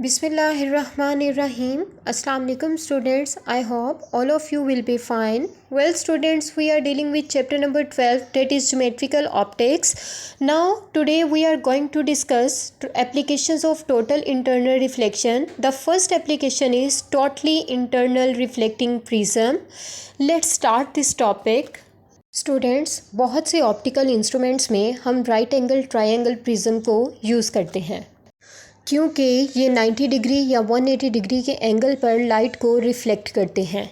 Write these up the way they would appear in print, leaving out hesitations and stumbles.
Bismillahirrahmanirrahim. Assalamu alaikum students. I hope all of you will be fine. Well students, we are dealing with chapter number 12, that is geometrical optics. Now today we are going to discuss applications of total internal reflection. The first application is totally internal reflecting prism. Let's start this topic. Students, बहुत से optical instruments में हम right angle triangle prism को use करते हैं क्योंकि ये 90 degree या 180 डिग्री के एंगल पर लाइट को रिफ्लेक्ट करते हैं।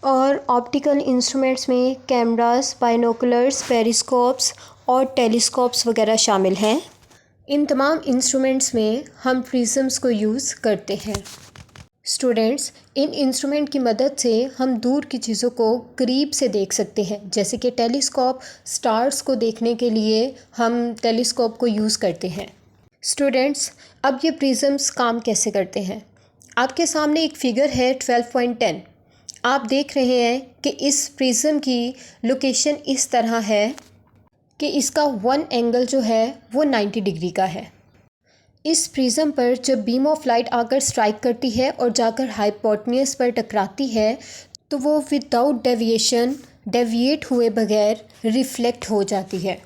और ऑप्टिकल इंस्ट्रूमेंट्स में कैमरास, बाइनोकुलर्स, पेरिस्कोप्स और टेलीस्कोप्स वगैरह शामिल हैं। इन तमाम इंस्ट्रूमेंट्स में हम प्रिज्म्स को यूज़ करते हैं। स्टूडेंट्स, इन इंस्ट्रूमेंट की मदद से हम दूर की चीज़ों को करीब से देख सकते हैं, जैसे कि टेलीस्कोप। स्टार्स को देखने के लिए हम टेलीस्कोप को यूज़ करते हैं। स्टूडेंट्स, अब ये प्रिज्म्स काम कैसे करते हैं? आपके सामने एक फ़िगर है 12.10। आप देख रहे हैं कि इस प्रिज्म की लोकेशन इस तरह है कि इसका वन एंगल जो है वो 90 डिग्री का है। इस प्रिज्म पर जब बीम ऑफ लाइट आकर स्ट्राइक करती है और जाकर हाइपोटेन्यूज पर टकराती है तो वो विदाउट डेविएशन, डेविएट हुए बगैर रिफ्लेक्ट हो जाती है।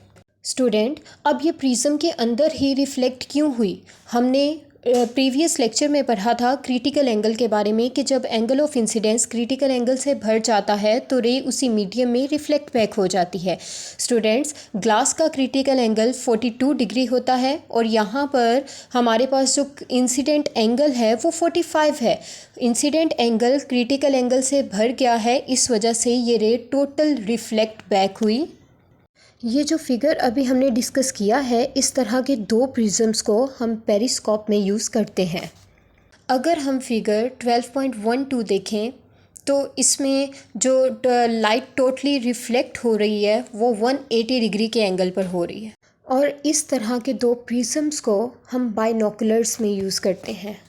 स्टूडेंट, अब ये प्रिज्म के अंदर ही रिफ्लेक्ट क्यों हुई? हमने प्रीवियस लेक्चर में पढ़ा था क्रिटिकल एंगल के बारे में कि जब angle of incidence critical angle से भर जाता है तो रे उसी मीडियम में रिफ्लेक्ट बैक हो जाती है। स्टूडेंट्स, ग्लास का क्रिटिकल एंगल 42 डिग्री होता है और यहाँ पर हमारे पास जो इंसिडेंट एंगल है वो 45 है। इंसिडेंट एंगल क्रिटिकल एंगल से भर गया है, इस वजह से ये रे टोटल रिफ्लेक्ट बैक हुई। ये जो फिगर अभी हमने डिस्कस किया है, इस तरह के दो प्रिज्म्स को हम पेरिस्कोप में यूज़ करते हैं। अगर हम फिगर 12.12 देखें तो इसमें जो लाइट टोटली रिफ्लेक्ट हो रही है वो 180 डिग्री के एंगल पर हो रही है। और इस तरह के दो प्रिज्म्स को हम बाइनोकुलर्स में यूज़ करते हैं।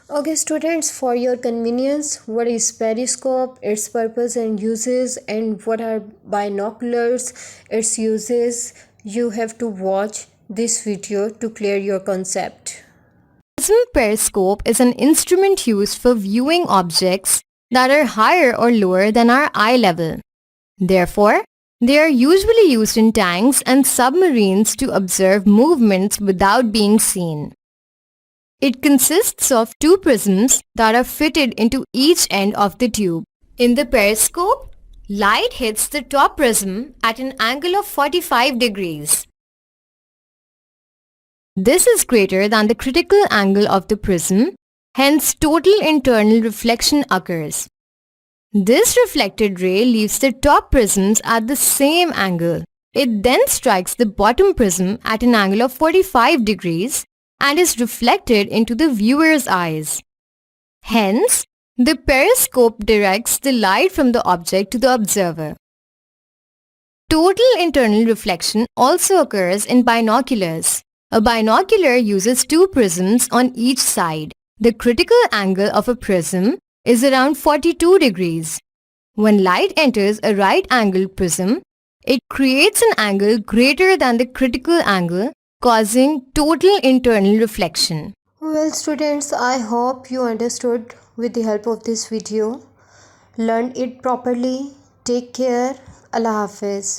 Okay students, for your convenience, what is periscope, its purpose and uses, and what are binoculars, its uses? You have to watch this video to clear your concept. Prism periscope is an instrument used for viewing objects that are higher or lower than our eye level. Therefore, they are usually used in tanks and submarines to observe movements without being seen. It consists of two prisms that are fitted into each end of the tube. In the periscope, light hits the top prism at an angle of 45 degrees. This is greater than the critical angle of the prism, hence total internal reflection occurs. This reflected ray leaves the top prisms at the same angle. It then strikes the bottom prism at an angle of 45 degrees and is reflected into the viewer's eyes. Hence, the periscope directs the light from the object to the observer. Total internal reflection also occurs in binoculars. A binocular uses two prisms on each side. The critical angle of a prism is around 42 degrees. When light enters a right-angled prism, it creates an angle greater than the critical angle, causing total internal reflection. Well students, I hope you understood with the help of this video. Learn it properly. Take care. Allah Hafiz.